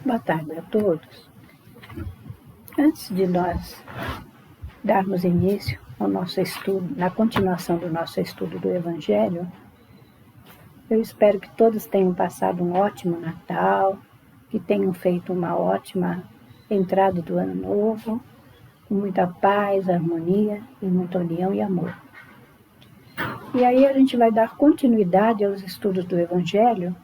Boa tarde a todos. Antes de nós darmos início ao nosso estudo, na continuação do nosso estudo do Evangelho, eu espero que todos tenham passado um ótimo Natal, que tenham feito uma ótima entrada do Ano Novo, com muita paz, harmonia e muita união e amor. E aí a gente vai dar continuidade aos estudos do Evangelho,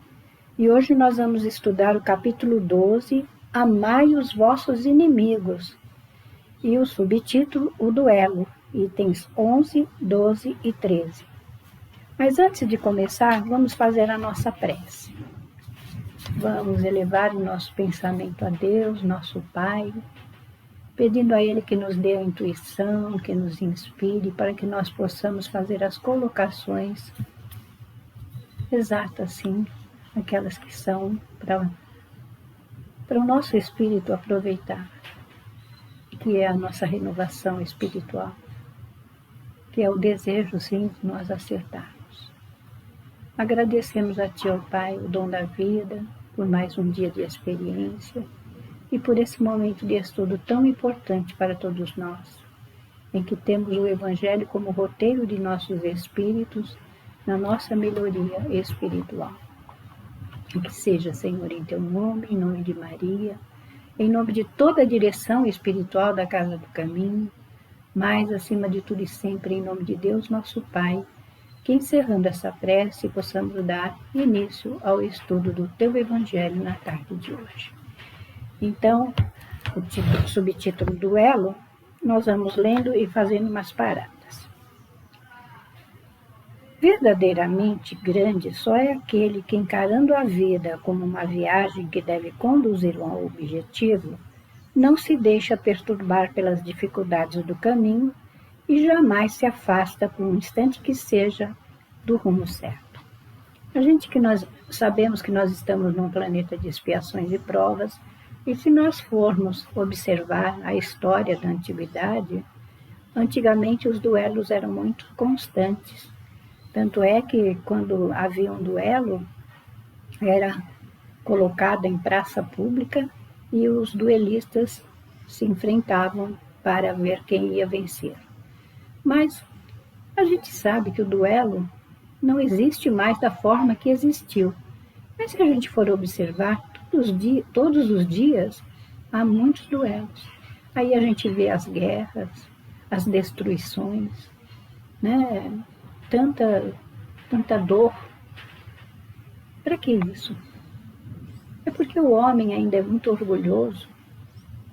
e hoje nós vamos estudar o capítulo 12, Amai os vossos inimigos, e o subtítulo, o duelo, itens 11, 12 e 13. Mas antes de começar, vamos fazer a nossa prece. Vamos elevar o nosso pensamento a Deus, nosso Pai, pedindo a Ele que nos dê a intuição, que nos inspire, para que nós possamos fazer as colocações exatas, sim, aquelas que são para o nosso espírito aproveitar, que é a nossa renovação espiritual, que é o desejo, sim, de nós acertarmos. Agradecemos a Ti, ó Pai, o dom da vida, por mais um dia de experiência e por esse momento de estudo tão importante para todos nós, em que temos o Evangelho como roteiro de nossos espíritos na nossa melhoria espiritual. Que seja, Senhor, em Teu nome, em nome de Maria, em nome de toda a direção espiritual da Casa do Caminho, mas, acima de tudo e sempre, em nome de Deus, nosso Pai, que encerrando essa prece, possamos dar início ao estudo do Teu Evangelho na tarde de hoje. Então, o subtítulo Duelo, nós vamos lendo e fazendo umas paradas. Verdadeiramente grande só é aquele que, encarando a vida como uma viagem que deve conduzi-lo ao objetivo, não se deixa perturbar pelas dificuldades do caminho e jamais se afasta por um instante que seja do rumo certo. Nós sabemos que nós estamos num planeta de expiações e provas, e se nós formos observar a história da antiguidade, antigamente os duelos eram muito constantes. Tanto é que quando havia um duelo, era colocado em praça pública e os duelistas se enfrentavam para ver quem ia vencer. Mas a gente sabe que o duelo não existe mais da forma que existiu. Mas se a gente for observar, todos os dias há muitos duelos. Aí a gente vê as guerras, as destruições, né? Tanta dor. Para que isso? É porque o homem ainda é muito orgulhoso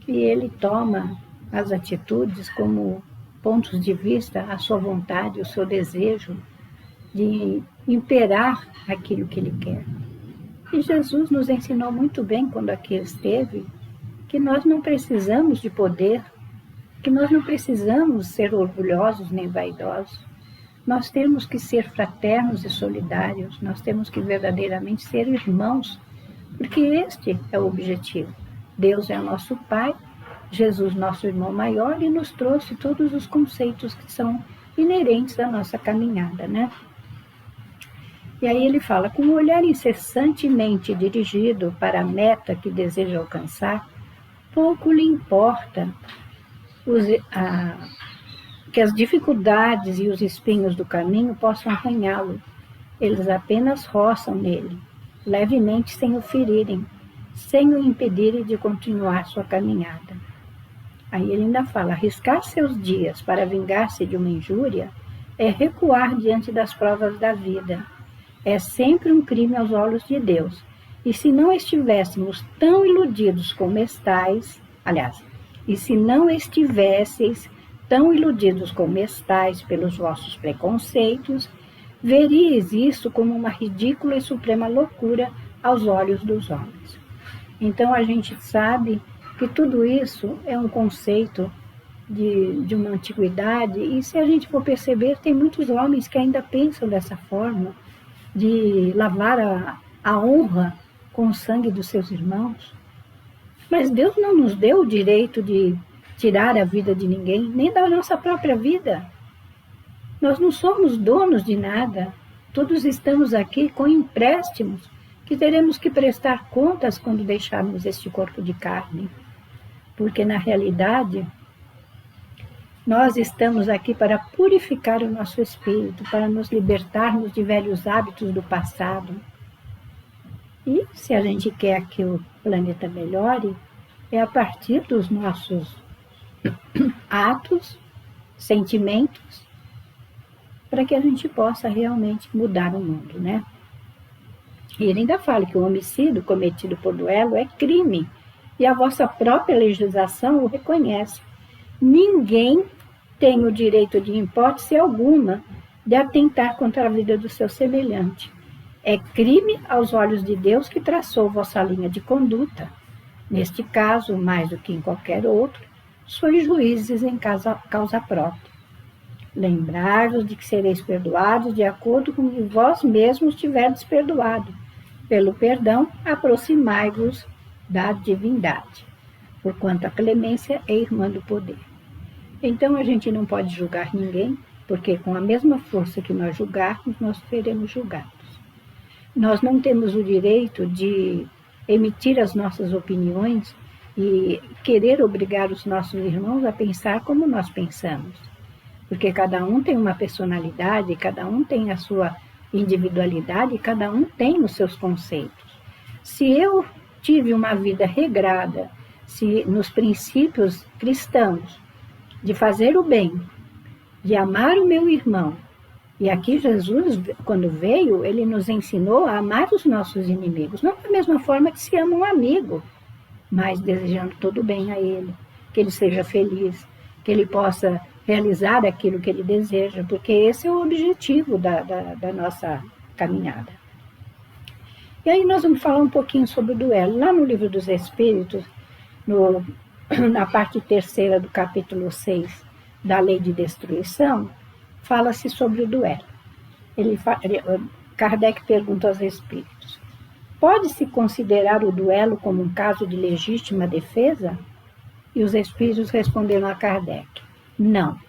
e ele toma as atitudes como pontos de vista, a sua vontade, o seu desejo de imperar aquilo que ele quer. E Jesus nos ensinou muito bem, quando aqui esteve, que nós não precisamos de poder, que nós não precisamos ser orgulhosos nem vaidosos. Nós temos que ser fraternos e solidários, nós temos que verdadeiramente ser irmãos, porque este é o objetivo. Deus é o nosso Pai, Jesus nosso irmão maior, e nos trouxe todos os conceitos que são inerentes à nossa caminhada, né? E aí ele fala, com um olhar incessantemente dirigido para a meta que deseja alcançar, pouco lhe importa que as dificuldades e os espinhos do caminho possam arranhá-lo. Eles apenas roçam nele, levemente sem o ferirem, sem o impedirem de continuar sua caminhada. Aí ele ainda fala, arriscar seus dias para vingar-se de uma injúria é recuar diante das provas da vida. É sempre um crime aos olhos de Deus. E se não estivéssemos tão iludidos como estáis, e se não estivesseis tão iludidos como estáis pelos vossos preconceitos, veríeis isso como uma ridícula e suprema loucura aos olhos dos homens. Então a gente sabe que tudo isso é um conceito de uma antiguidade, e se a gente for perceber, tem muitos homens que ainda pensam dessa forma, de lavar a honra com o sangue dos seus irmãos. Mas Deus não nos deu o direito de tirar a vida de ninguém, nem da nossa própria vida. Nós não somos donos de nada. Todos estamos aqui com empréstimos que teremos que prestar contas quando deixarmos este corpo de carne, porque na realidade nós estamos aqui para purificar o nosso espírito, para nos libertarmos de velhos hábitos do passado. E se a gente quer que o planeta melhore, é a partir dos nossos atos, sentimentos, para que a gente possa realmente mudar o mundo, né? E ele ainda fala que o homicídio cometido por duelo é crime, e a vossa própria legislação o reconhece. Ninguém tem o direito de hipótese alguma de atentar contra a vida do seu semelhante. É crime aos olhos de Deus que traçou vossa linha de conduta. Neste caso, mais do que em qualquer outro, sois juízes em causa própria. Lembrai-vos de que sereis perdoados de acordo com que vós mesmos tiverdes perdoado. Pelo perdão, aproximai-vos da divindade, porquanto a clemência é irmã do poder. Então a gente não pode julgar ninguém, porque com a mesma força que nós julgarmos, nós seremos julgados. Nós não temos o direito de emitir as nossas opiniões e querer obrigar os nossos irmãos a pensar como nós pensamos. Porque cada um tem uma personalidade, cada um tem a sua individualidade, cada um tem os seus conceitos. Se eu tive uma vida regrada, se nos princípios cristãos, de fazer o bem, de amar o meu irmão, e aqui Jesus, quando veio, ele nos ensinou a amar os nossos inimigos, não da mesma forma que se ama um amigo, mas desejando todo o bem a ele, que ele seja feliz, que ele possa realizar aquilo que ele deseja, porque esse é o objetivo da nossa caminhada. E aí nós vamos falar um pouquinho sobre o duelo. Lá no Livro dos Espíritos, na parte 3ª do capítulo 6 da Lei de Destruição, fala-se sobre o duelo. Kardec pergunta aos espíritos: pode-se considerar o duelo como um caso de legítima defesa? E os espíritos responderam a Kardec: não,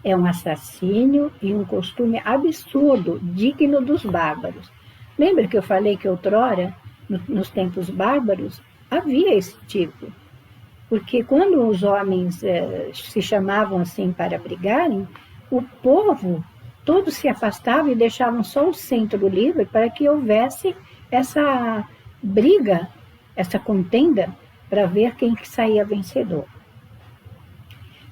é um assassínio e um costume absurdo, digno dos bárbaros. Lembra que eu falei que outrora, nos tempos bárbaros, havia esse tipo? Porque quando os homens se chamavam assim para brigarem, o povo todo se afastava e deixavam só o centro livre para que houvesse essa briga, essa contenda, para ver quem que saía vencedor.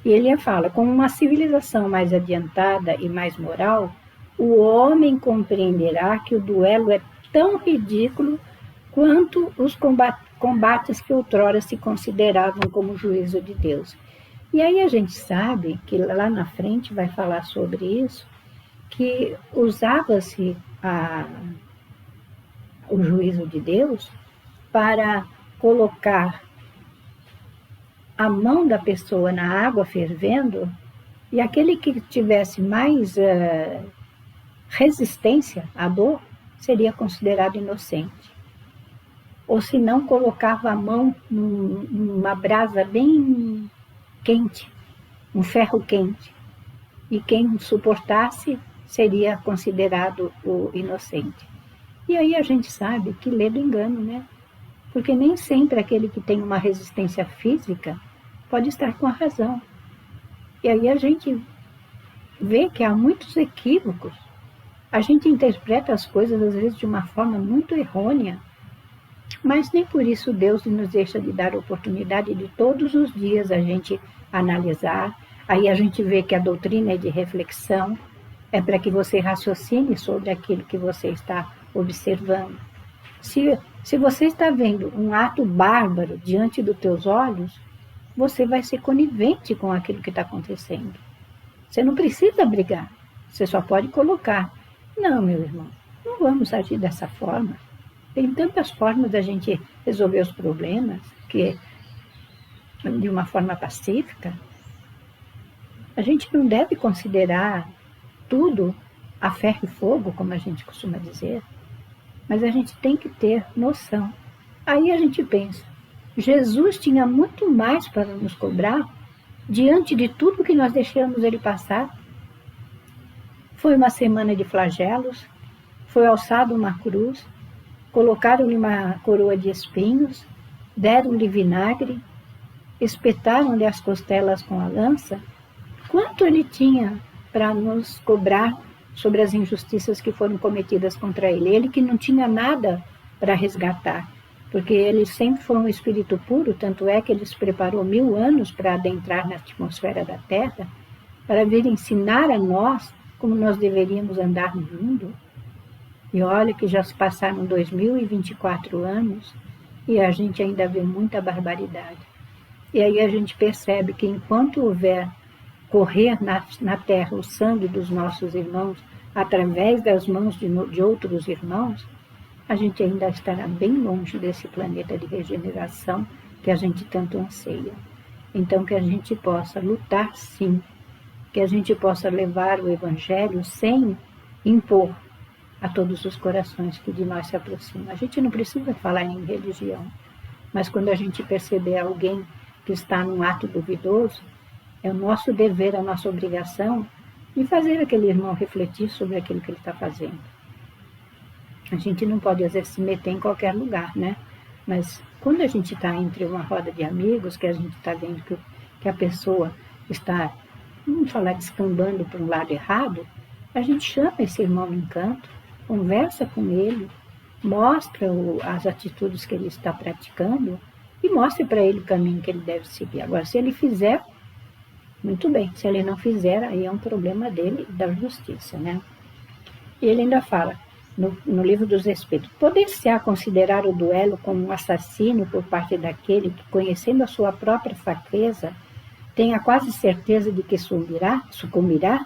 E ele fala: com uma civilização mais adiantada e mais moral, o homem compreenderá que o duelo é tão ridículo quanto os combates que outrora se consideravam como juízo de Deus. E aí a gente sabe que lá na frente vai falar sobre isso, que usava-se o juízo de Deus para colocar a mão da pessoa na água fervendo, e aquele que tivesse mais resistência à dor seria considerado inocente. Ou se não, colocava a mão numa brasa bem quente, um ferro quente, e quem suportasse seria considerado o inocente. E aí a gente sabe que lê do engano, né? Porque nem sempre aquele que tem uma resistência física pode estar com a razão. E aí a gente vê que há muitos equívocos. A gente interpreta as coisas, às vezes, de uma forma muito errônea, mas nem por isso Deus nos deixa de dar a oportunidade de todos os dias a gente analisar. Aí a gente vê que a doutrina é de reflexão, é para que você raciocine sobre aquilo que você está observando. Se você está vendo um ato bárbaro diante dos teus olhos, você vai ser conivente com aquilo que está acontecendo. Você não precisa brigar, você só pode colocar: não, meu irmão, não vamos agir dessa forma. Tem tantas formas da gente resolver os problemas, que de uma forma pacífica. A gente não deve considerar tudo a ferro e fogo, como a gente costuma dizer, mas a gente tem que ter noção. Aí a gente pensa: Jesus tinha muito mais para nos cobrar diante de tudo que nós deixamos ele passar. Foi uma semana de flagelos, foi alçado uma cruz, colocaram-lhe uma coroa de espinhos, deram-lhe vinagre, espetaram-lhe as costelas com a lança. Quanto ele tinha para nos cobrar sobre as injustiças que foram cometidas contra ele? Ele que não tinha nada para resgatar, porque ele sempre foi um espírito puro, tanto é que ele se preparou 1000 anos para adentrar na atmosfera da Terra, para vir ensinar a nós como nós deveríamos andar no mundo. E olha que já se passaram 2024 anos e a gente ainda vê muita barbaridade. E aí a gente percebe que enquanto houver correr na terra o sangue dos nossos irmãos através das mãos de outros irmãos, a gente ainda estará bem longe desse planeta de regeneração que a gente tanto anseia. Então que a gente possa lutar sim, que a gente possa levar o Evangelho sem impor a todos os corações que de nós se aproximam. A gente não precisa falar em religião, mas quando a gente perceber alguém que está num ato duvidoso, é o nosso dever, a nossa obrigação de fazer aquele irmão refletir sobre aquilo que ele está fazendo. A gente não pode, às vezes, se meter em qualquer lugar, né? Mas quando a gente está entre uma roda de amigos, que a gente está vendo que a pessoa está, vamos falar, descambando para um lado errado, a gente chama esse irmão no canto, conversa com ele, mostra as atitudes que ele está praticando e mostra para ele o caminho que ele deve seguir. Agora, se ele fizer, muito bem. Se ele não fizer, aí é um problema dele, da justiça, né? E ele ainda fala, no Livro dos Espíritos, poder-se-á considerar o duelo como um assassino por parte daquele que, conhecendo a sua própria fraqueza, tenha quase certeza de que sucumbirá?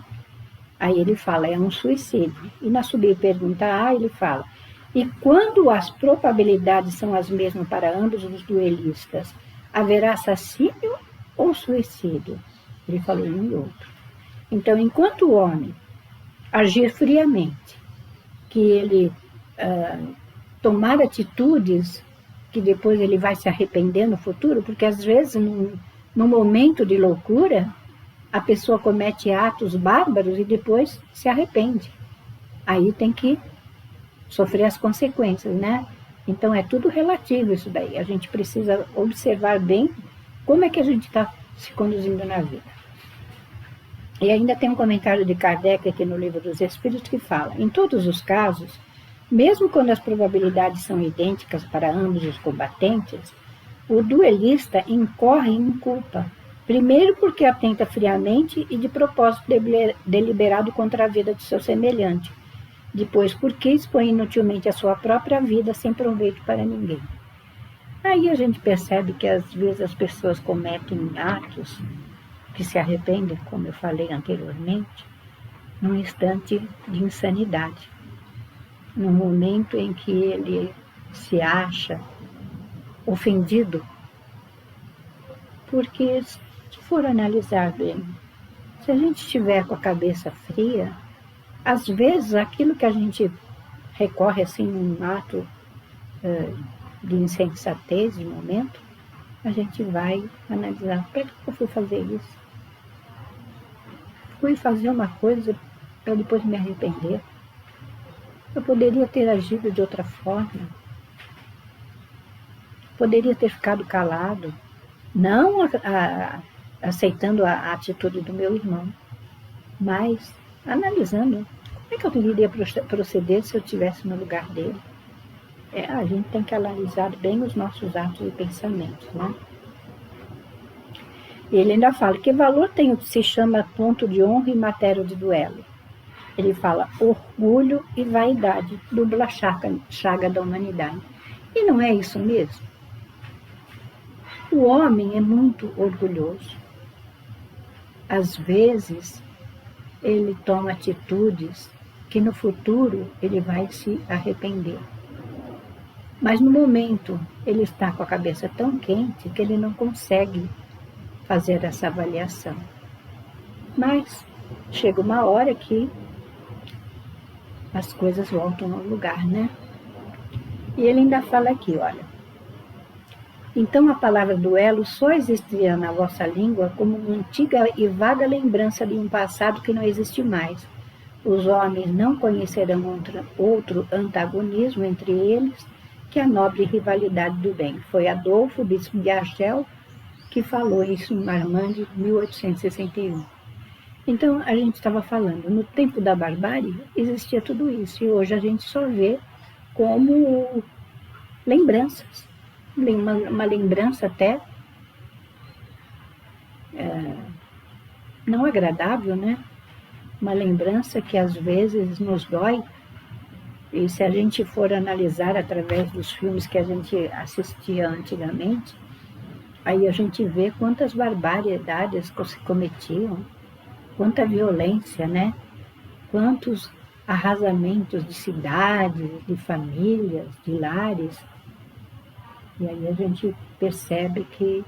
Aí ele fala, é um suicídio. E na subpergunta A ele fala, e quando as probabilidades são as mesmas para ambos os duelistas, haverá assassínio ou suicídio? Ele falou um e outro. Então, enquanto o homem agir friamente, que ele tomar atitudes que depois ele vai se arrepender no futuro, porque às vezes, num momento de loucura, a pessoa comete atos bárbaros e depois se arrepende. Aí tem que sofrer as consequências, né? Então é tudo relativo isso daí. A gente precisa observar bem como é que a gente está se conduzindo na vida. E ainda tem um comentário de Kardec aqui no Livro dos Espíritos que fala, em todos os casos, mesmo quando as probabilidades são idênticas para ambos os combatentes, o duelista incorre em culpa. Primeiro porque atenta friamente e de propósito deliberado contra a vida de seu semelhante. Depois porque expõe inutilmente a sua própria vida sem proveito para ninguém. Aí a gente percebe que às vezes as pessoas cometem atos que se arrependem, como eu falei anteriormente, num instante de insanidade. No momento em que ele se acha ofendido, porque se for analisar bem, se a gente estiver com a cabeça fria, às vezes aquilo que a gente recorre assim num ato de insensatez de momento, a gente vai analisar, para que eu fui fazer isso? Fui fazer uma coisa para depois me arrepender. Eu poderia ter agido de outra forma. Poderia ter ficado calado, não aceitando a atitude do meu irmão, mas analisando como é que eu deveria proceder se eu estivesse no lugar dele. A gente tem que analisar bem os nossos atos e pensamentos, né? Ele ainda fala, que valor tem o que se chama ponto de honra em matéria de duelo? Ele fala, orgulho e vaidade, dupla chaga da humanidade. E não é isso mesmo? O homem é muito orgulhoso. Às vezes, ele toma atitudes que no futuro ele vai se arrepender. Mas no momento, ele está com a cabeça tão quente que ele não consegue fazer essa avaliação. Mas chega uma hora que as coisas voltam ao lugar, né? E ele ainda fala aqui, olha. Então a palavra duelo só existirá na vossa língua como uma antiga e vaga lembrança de um passado que não existe mais. Os homens não conhecerão outro antagonismo entre eles, que a nobre rivalidade do bem. Foi Adolfo, bispo de Argel, que falou isso em Marmande, 1861. Então, a gente estava falando, no tempo da barbárie existia tudo isso, e hoje a gente só vê como lembranças. Uma lembrança até não agradável, né? Uma lembrança que às vezes nos dói, e se a gente for analisar através dos filmes que a gente assistia antigamente, aí a gente vê quantas barbaridades se cometiam, quanta violência, né? Quantos arrasamentos de cidades, de famílias, de lares. E aí a gente percebe que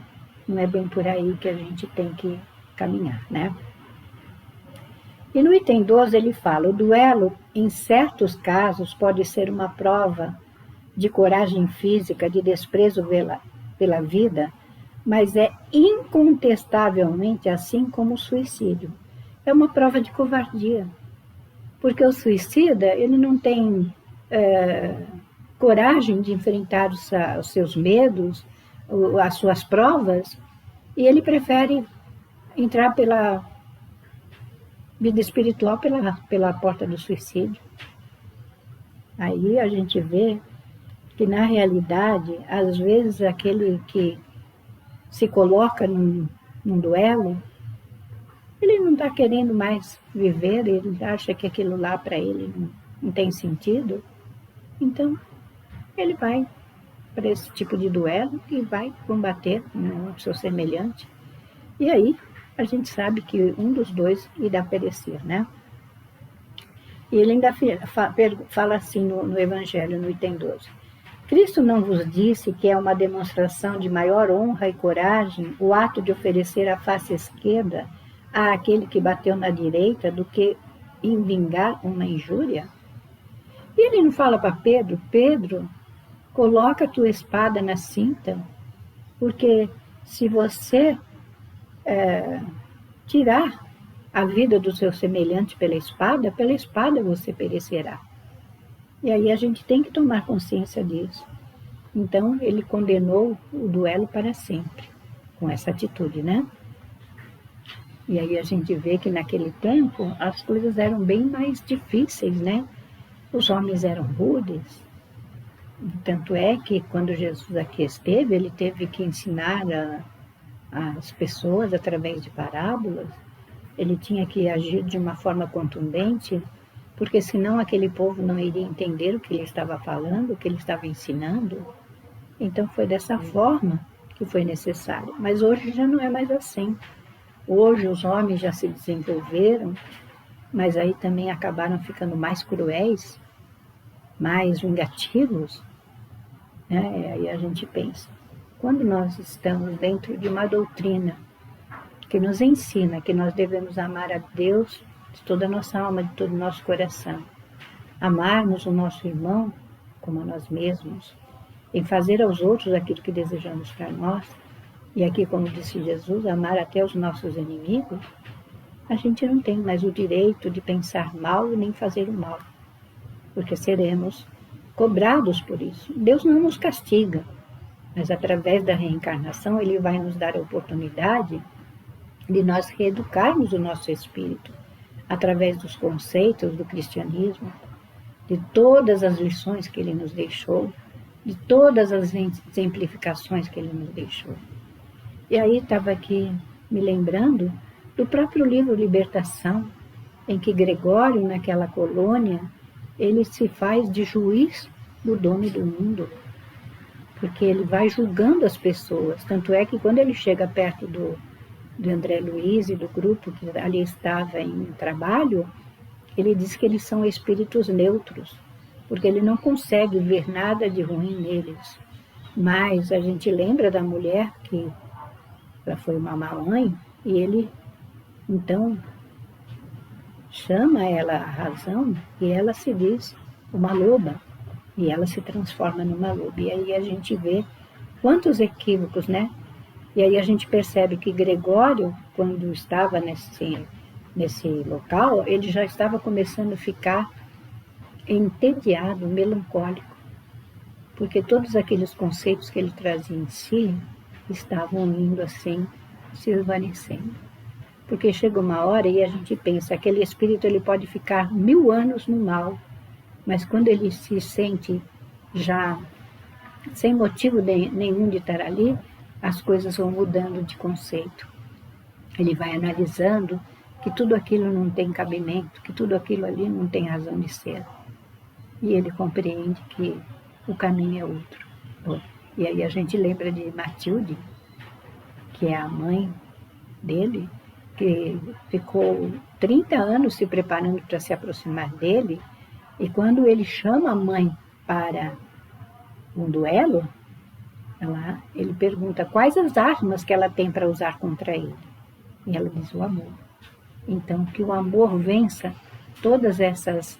não é bem por aí que a gente tem que caminhar, né? E no item 12 ele fala, o duelo, em certos casos, pode ser uma prova de coragem física, de desprezo pela vida, mas é incontestavelmente assim como o suicídio. É uma prova de covardia, porque o suicida, ele não tem coragem de enfrentar os seus medos, as suas provas, e ele prefere entrar pela vida espiritual pela porta do suicídio. Aí a gente vê que, na realidade, às vezes aquele que se coloca num duelo, ele não está querendo mais viver, ele acha que aquilo lá para ele não tem sentido, então ele vai para esse tipo de duelo e vai combater o seu semelhante. E aí a gente sabe que um dos dois irá perecer, né? E ele ainda fala assim no Evangelho, no item 12. Cristo não vos disse que é uma demonstração de maior honra e coragem o ato de oferecer a face esquerda àquele que bateu na direita do que em vingar uma injúria? E ele não fala para Pedro, Pedro, coloca a tua espada na cinta, porque se você tirar a vida do seu semelhante pela espada você perecerá. E aí a gente tem que tomar consciência disso. Então, ele condenou o duelo para sempre, com essa atitude, né? E aí a gente vê que naquele tempo as coisas eram bem mais difíceis, né? Os homens eram rudes. Tanto é que quando Jesus aqui esteve, ele teve que ensinar as pessoas através de parábolas. Ele tinha que agir de uma forma contundente, porque senão aquele povo não iria entender o que ele estava falando, o que ele estava ensinando. Então foi dessa forma que foi necessário. Mas hoje já não é mais assim. Hoje os homens já se desenvolveram, mas aí também acabaram ficando mais cruéis, mais vingativos, né? Aí a gente pensa, quando nós estamos dentro de uma doutrina que nos ensina que nós devemos amar a Deus de toda a nossa alma, de todo o nosso coração, amarmos o nosso irmão como a nós mesmos, em fazer aos outros aquilo que desejamos para nós, e aqui, como disse Jesus, amar até os nossos inimigos, a gente não tem mais o direito de pensar mal e nem fazer o mal, porque seremos cobrados por isso. Deus não nos castiga, mas através da reencarnação Ele vai nos dar a oportunidade de nós reeducarmos o nosso espírito, através dos conceitos do cristianismo, de todas as lições que Ele nos deixou, de todas as exemplificações que Ele nos deixou. E aí estava aqui me lembrando do próprio livro Libertação, em que Gregório, naquela colônia, ele se faz de juiz do dono do mundo, porque ele vai julgando as pessoas. Tanto é que quando ele chega perto do André Luiz e do grupo que ali estava em trabalho, ele diz que eles são espíritos neutros, porque ele não consegue ver nada de ruim neles. Mas a gente lembra da mulher que ela foi uma má mãe, e ele, então, chama ela à razão, e ela se diz uma loba, e ela se transforma numa loba. E aí a gente vê quantos equívocos, né? E aí a gente percebe que Gregório, quando estava nesse local, ele já estava começando a ficar entediado, melancólico. porque todos aqueles conceitos que ele trazia em si estavam indo assim, se esvanecendo. Porque chega uma hora e a gente pensa, aquele espírito ele pode ficar 1000 anos no mal, mas quando ele se sente já sem motivo nenhum de estar ali, as coisas vão mudando de conceito. Ele vai analisando que tudo aquilo não tem cabimento, que tudo aquilo ali não tem razão de ser. E ele compreende que o caminho é outro. E aí a gente lembra de Matilde, que é a mãe dele, que ficou 30 anos se preparando para se aproximar dele, e quando ele chama a mãe para um duelo, ele pergunta quais as armas que ela tem para usar contra ele. E ela diz o amor. Então, que o amor vença todas essas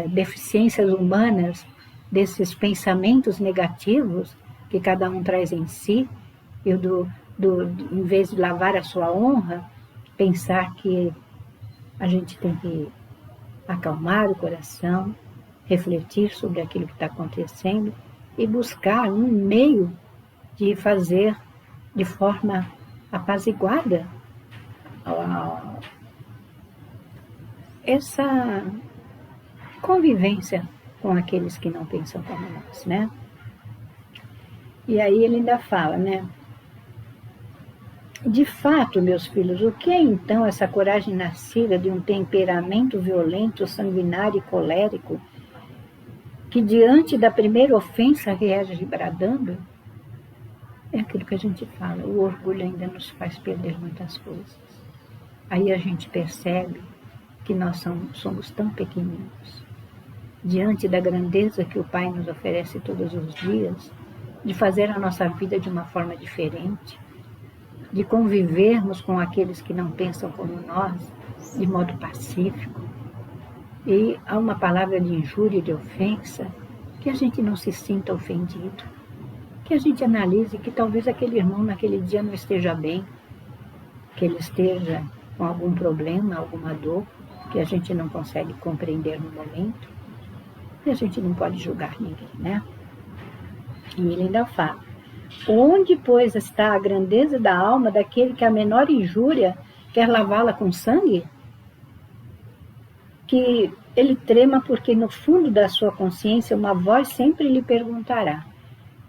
deficiências humanas, desses pensamentos negativos que cada um traz em si, e em vez de lavar a sua honra, pensar que a gente tem que acalmar o coração, refletir sobre aquilo que está acontecendo e buscar um meio de fazer de forma apaziguada essa convivência com aqueles que não pensam como nós, né? E aí ele ainda fala, né? De fato, meus filhos, o que é então essa coragem nascida de um temperamento violento, sanguinário e colérico, que diante da primeira ofensa reage bradando? É aquilo que a gente fala, o orgulho ainda nos faz perder muitas coisas. Aí a gente percebe que nós somos tão pequeninos. Diante da grandeza que o Pai nos oferece todos os dias, de fazer a nossa vida de uma forma diferente, de convivermos com aqueles que não pensam como nós, de modo pacífico. E há uma palavra de injúria e de ofensa, que a gente não se sinta ofendido, que a gente analise que talvez aquele irmão naquele dia não esteja bem, que ele esteja com algum problema, alguma dor, que a gente não consegue compreender no momento, e a gente não pode julgar ninguém, né? E ele ainda fala, onde, pois, está a grandeza da alma daquele que a menor injúria quer lavá-la com sangue? Que ele trema porque no fundo da sua consciência uma voz sempre lhe perguntará,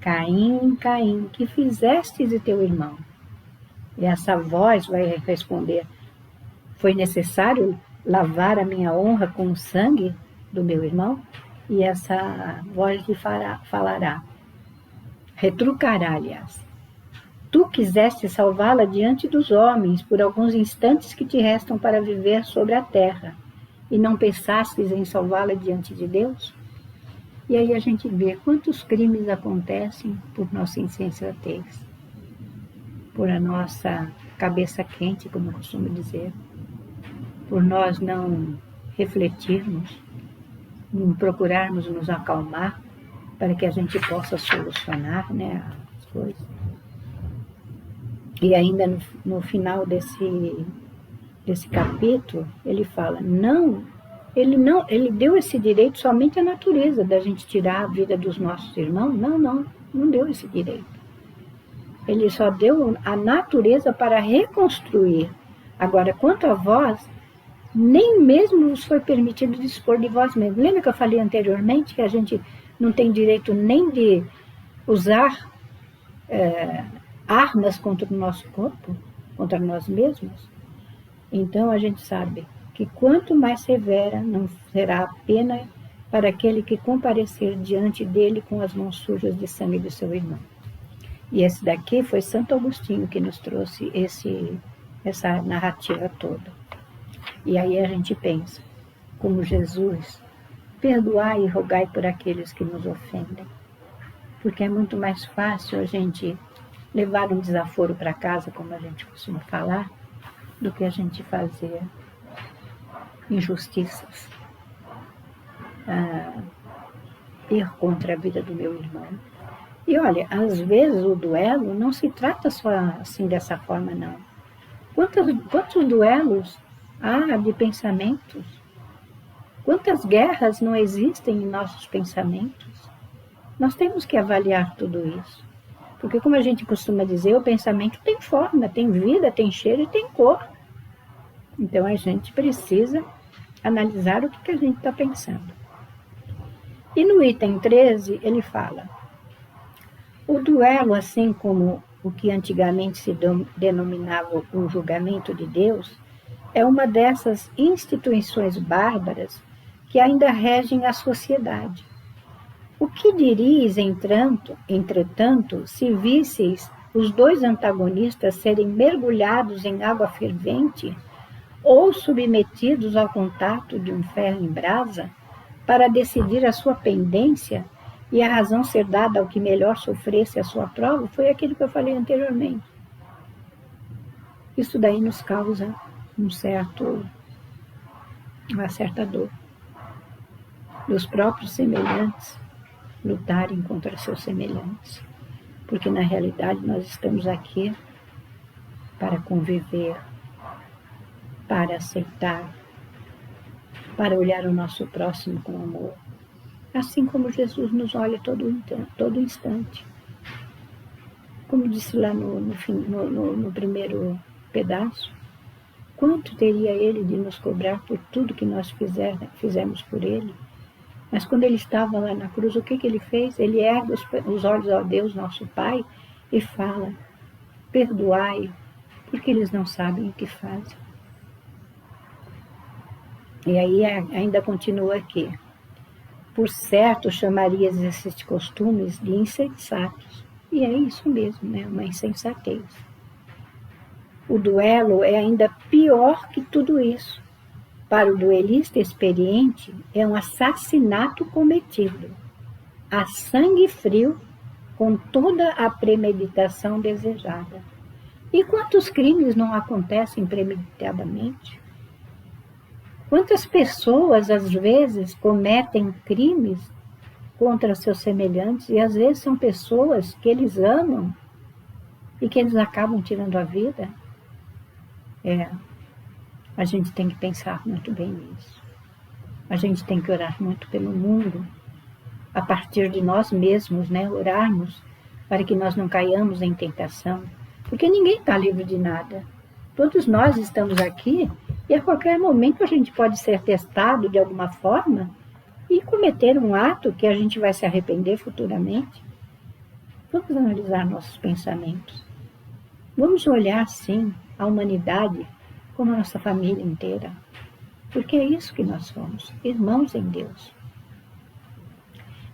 Caim, Caim, que fizestes de teu irmão? E essa voz vai responder, foi necessário lavar a minha honra com o sangue do meu irmão? E essa voz lhe falará, retrucará, aliás, tu quiseste salvá-la diante dos homens por alguns instantes que te restam para viver sobre a terra, e não pensastes em salvá-la diante de Deus? E aí a gente vê quantos crimes acontecem por nossa insensatez, por a nossa cabeça quente, como eu costumo dizer, por nós não refletirmos, não procurarmos nos acalmar para que a gente possa solucionar, né, as coisas. E ainda no final desse capítulo, ele fala, ele deu esse direito somente à natureza da gente tirar a vida dos nossos irmãos? Não deu esse direito. Ele só deu a natureza para reconstruir. Agora, quanto a vós, nem mesmo vos foi permitido dispor de vós mesmos. Lembra que eu falei anteriormente que a gente não tem direito nem de usar armas contra o nosso corpo, contra nós mesmos? Então a gente sabe que quanto mais severa não será a pena para aquele que comparecer diante dele com as mãos sujas de sangue do seu irmão. E esse daqui foi Santo Agostinho que nos trouxe essa narrativa toda. E aí a gente pensa, como Jesus, perdoai e rogai por aqueles que nos ofendem. Porque é muito mais fácil a gente levar um desaforo para casa, como a gente costuma falar, do que a gente fazer injustiças, ir contra a vida do meu irmão. E olha, às vezes o duelo não se trata só assim dessa forma, não. Quantos duelos há de pensamentos? Quantas guerras não existem em nossos pensamentos? Nós temos que avaliar tudo isso. Porque, como a gente costuma dizer, o pensamento tem forma, tem vida, tem cheiro e tem cor. Então, a gente precisa analisar o que a gente está pensando. E no item 13, ele fala: o duelo, assim como o que antigamente se denominava o julgamento de Deus, é uma dessas instituições bárbaras que ainda regem a sociedade. O que diríeis, entretanto, se visseis os dois antagonistas serem mergulhados em água fervente ou submetidos ao contato de um ferro em brasa para decidir a sua pendência e a razão ser dada ao que melhor sofresse a sua prova? Foi aquilo que eu falei anteriormente. Isso daí nos causa uma certa dor. Dos próprios semelhantes lutarem contra seus semelhantes. Porque, na realidade, nós estamos aqui para conviver, para aceitar, para olhar o nosso próximo com amor. Assim como Jesus nos olha todo instante. Como disse lá no primeiro pedaço, quanto teria ele de nos cobrar por tudo que nós fizemos por ele? Mas quando ele estava lá na cruz, o que ele fez? Ele ergue os olhos a Deus, nosso Pai, e fala: perdoai, porque eles não sabem o que fazem. E aí ainda continua aqui: por certo chamarias esses costumes de insensatos. E é isso mesmo, né? Uma insensatez. O duelo é ainda pior que tudo isso. Para o duelista experiente, é um assassinato cometido, a sangue frio, com toda a premeditação desejada. E quantos crimes não acontecem premeditadamente? Quantas pessoas, às vezes, cometem crimes contra seus semelhantes, e às vezes são pessoas que eles amam e que eles acabam tirando a vida? A gente tem que pensar muito bem nisso. A gente tem que orar muito pelo mundo, a partir de nós mesmos, né? Orarmos para que nós não caiamos em tentação, porque ninguém está livre de nada. Todos nós estamos aqui e a qualquer momento a gente pode ser testado de alguma forma e cometer um ato que a gente vai se arrepender futuramente. Vamos analisar nossos pensamentos. Vamos olhar, sim, a humanidade como a nossa família inteira. Porque é isso que nós somos, irmãos em Deus.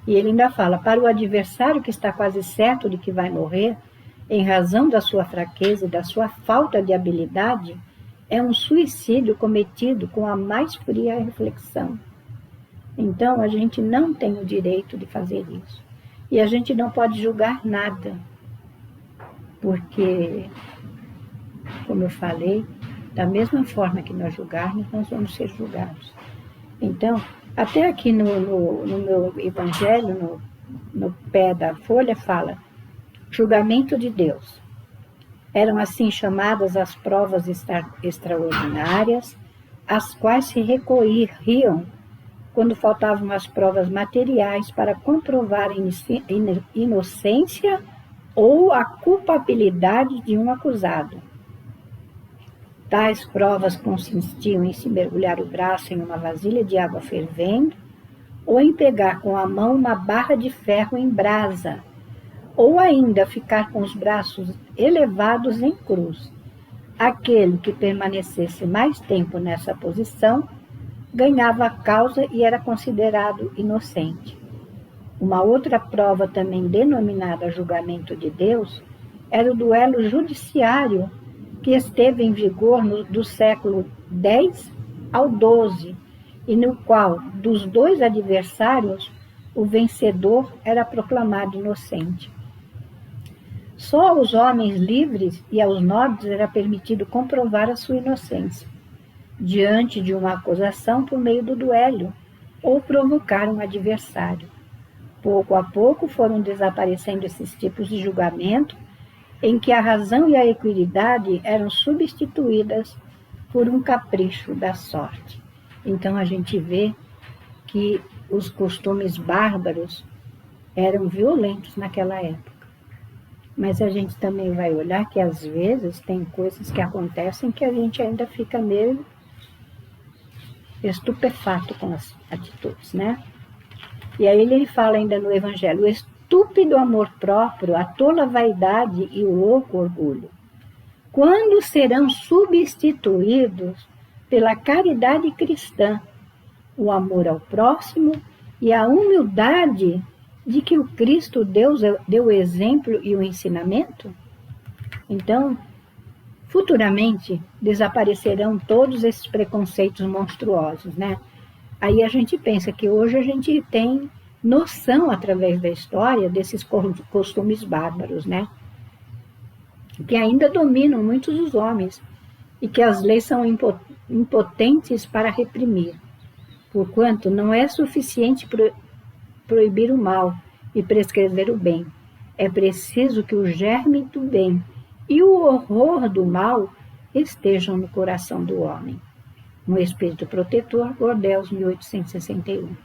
E ele ainda fala: para o adversário que está quase certo de que vai morrer, em razão da sua fraqueza e da sua falta de habilidade, é um suicídio cometido com a mais fria reflexão. Então, a gente não tem o direito de fazer isso. E a gente não pode julgar nada. Porque, como eu falei, da mesma forma que nós julgarmos, nós vamos ser julgados. Então, até aqui no meu evangelho, no pé da folha, fala: julgamento de Deus. Eram assim chamadas as provas extraordinárias, às quais se recorriam quando faltavam as provas materiais para comprovar a inocência ou a culpabilidade de um acusado. Tais provas consistiam em se mergulhar o braço em uma vasilha de água fervendo, ou em pegar com a mão uma barra de ferro em brasa, ou ainda ficar com os braços elevados em cruz. Aquele que permanecesse mais tempo nessa posição ganhava a causa e era considerado inocente. Uma outra prova, também denominada julgamento de Deus, era o duelo judiciário que esteve em vigor do século X ao XII, e no qual, dos dois adversários, o vencedor era proclamado inocente. Só aos homens livres e aos nobres era permitido comprovar a sua inocência, diante de uma acusação por meio do duelo, ou provocar um adversário. Pouco a pouco foram desaparecendo esses tipos de julgamento, em que a razão e a equidade eram substituídas por um capricho da sorte. Então a gente vê que os costumes bárbaros eram violentos naquela época. Mas a gente também vai olhar que às vezes tem coisas que acontecem que a gente ainda fica meio estupefato com as atitudes, né? E aí ele fala ainda no Evangelho: o estúpido amor próprio, a tola vaidade e o louco orgulho, quando serão substituídos pela caridade cristã, o amor ao próximo e a humildade de que o Cristo Deus deu o exemplo e o ensinamento? Então, futuramente, desaparecerão todos esses preconceitos monstruosos, né? Aí a gente pensa que hoje a gente tem noção, através da história, desses costumes bárbaros, né? Que ainda dominam muitos dos homens e que as leis são impotentes para reprimir, porquanto não é suficiente proibir o mal e prescrever o bem. É preciso que o germe do bem e o horror do mal estejam no coração do homem. Um espírito protetor, Gordels, 1861.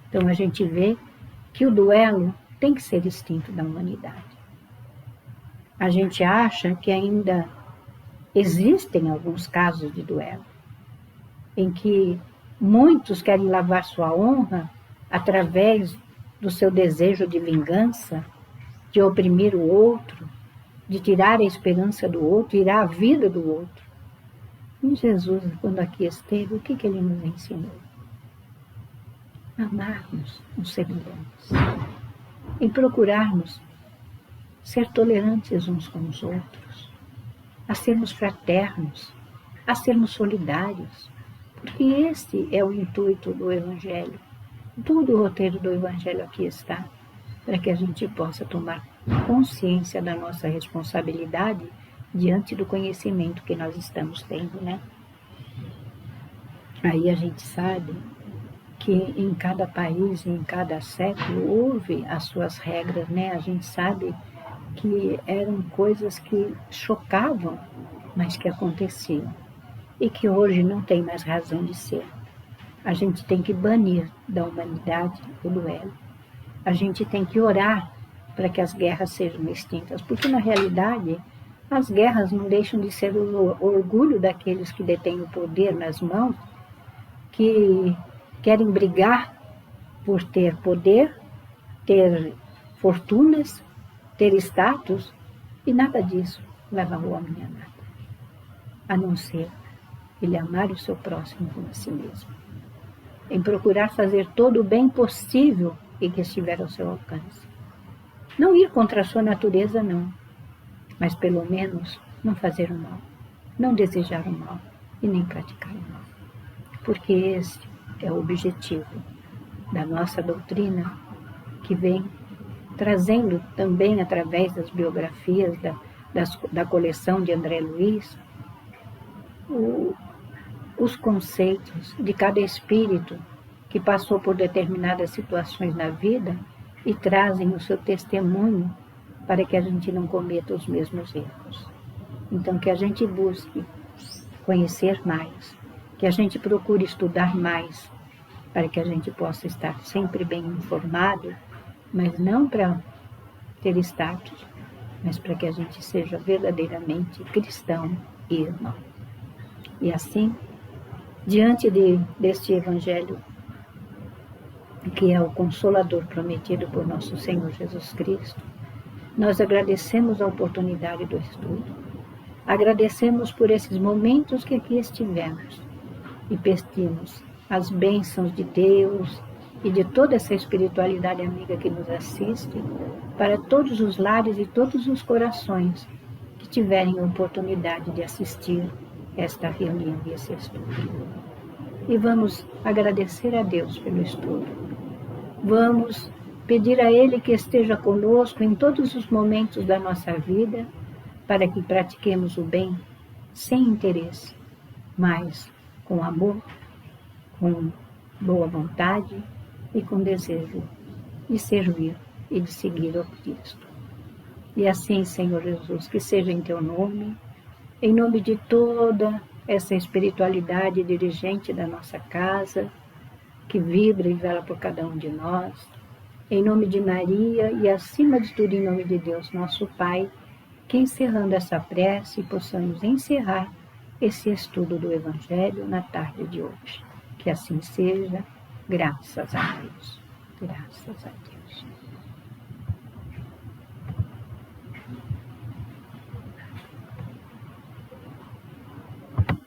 Então a gente vê que o duelo tem que ser extinto da humanidade. A gente acha que ainda existem alguns casos de duelo, em que muitos querem lavar sua honra através do seu desejo de vingança, de oprimir o outro, de tirar a esperança do outro, tirar a vida do outro. E Jesus, quando aqui esteve, o que ele nos ensinou? Amarmos os semelhantes, em procurarmos ser tolerantes uns com os outros, a sermos fraternos, a sermos solidários, porque esse é o intuito do Evangelho. Todo o roteiro do Evangelho aqui está, para que a gente possa tomar consciência da nossa responsabilidade diante do conhecimento que nós estamos tendo, né? Aí a gente sabe que em cada país, em cada século, houve as suas regras, né? A gente sabe que eram coisas que chocavam, mas que aconteciam, e que hoje não tem mais razão de ser. A gente tem que banir da humanidade o duelo. A gente tem que orar para que as guerras sejam extintas, porque na realidade as guerras não deixam de ser o orgulho daqueles que detêm o poder nas mãos, que querem brigar por ter poder, ter fortunas, ter status, e nada disso leva o homem a nada, a não ser ele amar o seu próximo como a si mesmo, em procurar fazer todo o bem possível e que estiver ao seu alcance. Não ir contra a sua natureza, não, mas pelo menos não fazer o mal, não desejar o mal e nem praticar o mal, porque esse é o objetivo da nossa doutrina, que vem trazendo também, através das biografias da coleção de André Luiz, os conceitos de cada espírito que passou por determinadas situações na vida e trazem o seu testemunho para que a gente não cometa os mesmos erros. Então, que a gente busque conhecer mais, que a gente procure estudar mais, para que a gente possa estar sempre bem informado, mas não para ter status, mas para que a gente seja verdadeiramente cristão e irmão. E assim, diante deste Evangelho, que é o Consolador prometido por nosso Senhor Jesus Cristo, nós agradecemos a oportunidade do estudo, agradecemos por esses momentos que aqui estivemos e pedimos as bênçãos de Deus e de toda essa espiritualidade amiga que nos assiste, para todos os lares e todos os corações que tiverem a oportunidade de assistir esta reunião e esse estudo. E vamos agradecer a Deus pelo estudo. Vamos pedir a Ele que esteja conosco em todos os momentos da nossa vida, para que pratiquemos o bem sem interesse, mas com amor, com boa vontade e com desejo de servir e de seguir ao Cristo. E assim, Senhor Jesus, que seja em Teu nome, em nome de toda essa espiritualidade dirigente da nossa casa, que vibra e vela por cada um de nós, Em nome de Maria e, acima de tudo, em nome de Deus, nosso Pai, que encerrando essa prece, possamos encerrar esse estudo do Evangelho na tarde de hoje. Que assim seja, graças a Deus. Graças a Deus.